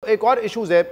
एक और इशूज़ है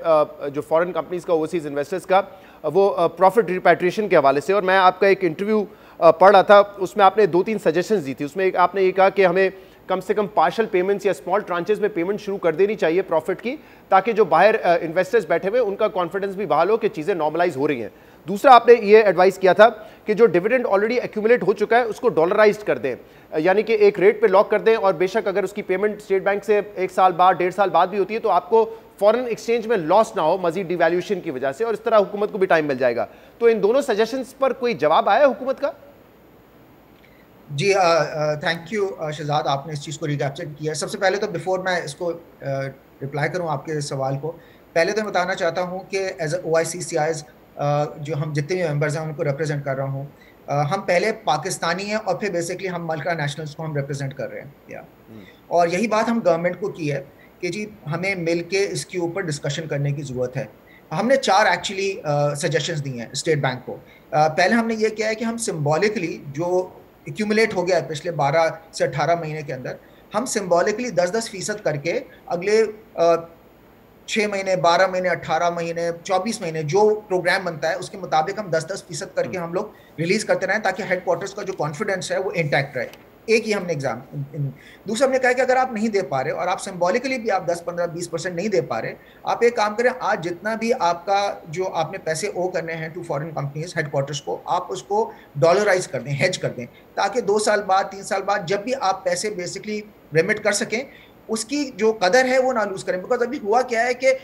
जो फॉरेन कंपनीज़ का, ओवरसीज़ इन्वेस्टर्स का, वो प्रॉफिट रिपैट्रिएशन के हवाले से। और मैं आपका एक इंटरव्यू पढ़ रहा था, उसमें आपने 2-3 सजेशंस दी थी। उसमें एक आपने ये कहा कि हमें कम से कम पार्शल पेमेंट्स या स्मॉल ट्रांचेस में पेमेंट शुरू कर देनी चाहिए प्रॉफिट की, ताकि जो बाहर इन्वेस्टर्स बैठे हुए उनका कॉन्फिडेंस भी बहाल हो कि चीज़ें नॉर्मलाइज हो रही हैं। दूसरा, आपने ये एडवाइस किया था कि जो डिविडेंड ऑलरेडी एक्यूमुलेट हो चुका है उसको डॉलराइज्ड कर दें, यानी कि एक रेट पे लॉक कर दें, और बेशक अगर उसकी पेमेंट स्टेट बैंक से 1 साल बाद, 1.5 साल बाद भी होती है तो आपको फॉरेन एक्सचेंज में लॉस ना हो मजीद डिवैल्यूएशन की वजह से, और इस तरह हुकूमत को भी टाइम मिल जाएगा। तो इन दोनों सजेशंस पर कोई जवाब आया हुकूमत का? जी, थैंक यू शहजाद, आपने इस चीज़ को रिकैप्चर किया। सबसे पहले तो बिफोर मैं इसको रिप्लाई करूं आपके सवाल को, पहले तो मैं बताना चाहता हूं कि एज OICCIs जो हम जितने भी मेंबर्स हैं उनको रिप्रेजेंट कर रहा हूं, हम पहले पाकिस्तानी हैं और फिर बेसिकली हम मल्का नेशनल्स को हम रिप्रेजेंट कर रहे हैं, या और यही बात हम गवर्नमेंट को की है कि जी हमें मिल के इसके ऊपर डिस्कशन करने की ज़रूरत है। हमने 4 एक्चुअली सजेशंस दिए हैं स्टेट बैंक को। पहले हमने ये किया है कि हम सिंबॉलिकली जो एक्यूमुलेट हो गया है पिछले 12 से 18 महीने के अंदर, हम सिंबॉलिकली 10-10% करके अगले 6 महीने, 12 महीने, 18 महीने, 24 महीने जो प्रोग्राम बनता है उसके मुताबिक हम 10-10% करके हम लोग रिलीज करते रहें, ताकि हेडक्वार्टर्स का जो कॉन्फिडेंस है वो इंटैक्ट रहे। एक ही हमने एग्जाम। दूसरा हमने कहा कि अगर आप नहीं दे पा रहे और आप सिंबॉलिकली भी आप 10-15-20% नहीं दे पा रहे, आप एक काम करें, आज जितना भी आपका जो आपने पैसे ओ करने हैं टू फॉरेन कंपनीज हेडक्वार्टर्स को, आप उसको डॉलराइज कर दें, हेज कर दें, ताकि 2 साल बाद, 3 साल बाद जब भी आप पैसे बेसिकली रेमिट कर सकें, उसकी जो कदर है वो ना लूज करें। बिकॉज अभी हुआ क्या है कि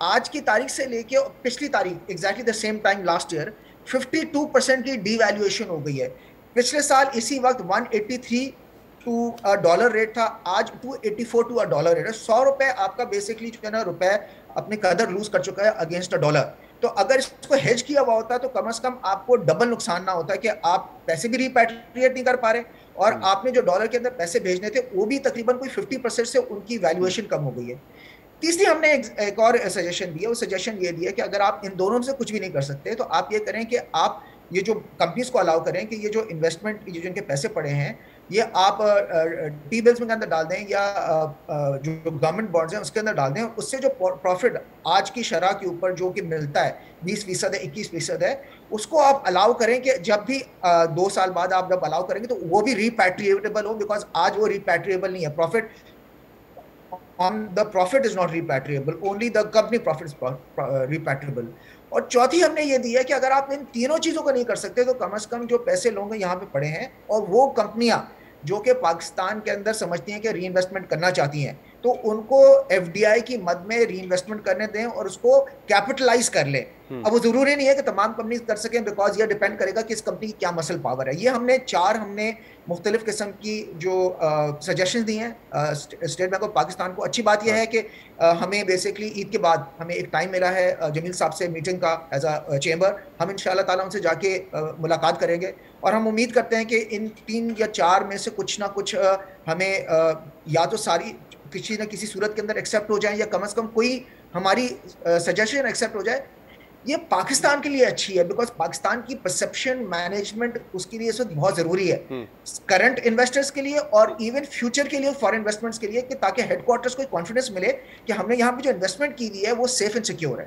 आज की तारीख से लेके पिछली तारीख exactly the same time last year 52% की डीवैल्यूएशन हो गई है। पिछले साल इसी वक्त 183 टू डॉलर रेट था, आज 284 टू अ डॉलर रेट है। 100 रुपए आपका बेसिकली जो है ना रुपए अपनी कदर लूज कर चुका है अगेंस्ट अ डॉलर। तो अगर इसको हेज किया हुआ होता तो कम से कम आपको डबल नुकसान ना होता कि आप पैसे भी रिपैट्रिएट नहीं कर पा रहे और आपने जो डॉलर के अंदर पैसे भेजने थे वो भी तकरीबन कोई 50% से उनकी वैल्यूएशन कम हो गई है। तीसरी हमने एक और सजेशन दिया, वो सजेशन ये दिया कि अगर आप इन दोनों से कुछ भी नहीं कर सकते तो आप ये करें कि आप ये जो कंपनीज को अलाउ करें कि ये जो इन्वेस्टमेंट, ये जो इनके पैसे पड़े हैं, ये आप टी बिल्स में के अंदर डाल दें या जो गवर्नमेंट बॉन्ड्स हैं उसके अंदर डाल दें। उससे जो प्रॉफिट आज की शरह के ऊपर जो कि मिलता है 20% है, 21% है, उसको आप अलाउ करें कि जब भी 2 साल बाद आप जब अलाउ करेंगे तो वो भी रिपैट्रिएटेबल हो। बिकॉज आज वो रिपैट्रिएबल नहीं है, profit on the profit is not repatriable, only the company profit is repatriable। और चौथी हमने ये दी है कि अगर आप इन तीनों चीजों को नहीं कर सकते तो कम से कम जो पैसे लोग यहाँ पे पड़े हैं और वो कंपनियां जो कि पाकिस्तान के अंदर समझती हैं कि री इन्वेस्टमेंट करना चाहती हैं, तो उनको FDI की मद में री इन्वेस्टमेंट करने दें और उसको कैपिटलाइज कर लें। अब वो जरूरी नहीं है कि तमाम कंपनीज कर सकें, बिकॉज ये डिपेंड करेगा कि इस कंपनी की क्या मसल पावर है। ये हमने 4 मुख्तलिफ किस्म की जो सजेशन दी हैं स्टेट बैंक ऑफ पाकिस्तान को। अच्छी बात यह है कि हमें बेसिकली ईद के बाद हमें एक टाइम मिला है जमील साहब से मीटिंग का एज अ चेंबर। हम इंशाल्लाह ताला उनसे जाके मुलाकात करेंगे और हम उम्मीद करते हैं कि इन 3 या 4 में से कुछ ना कुछ हमें या तो सारी किसी न किसी सूरत के अंदर एक्सेप्ट हो जाए या कम से कम कोई हमारी सजेशन एक्सेप्ट हो जाए। ये पाकिस्तान के लिए अच्छी है, बिकॉज पाकिस्तान की परसेप्शन मैनेजमेंट उसके लिए इस वक्त बहुत जरूरी है, करंट इन्वेस्टर्स के लिए और इवन फ्यूचर के लिए, फॉरेन इन्वेस्टमेंट्स के लिए, कि ताकि हेडक्वार्टर्स को कॉन्फिडेंस मिले कि हमने यहाँ पे जो इन्वेस्टमेंट की हुई है वो सेफ एंड सिक्योर है।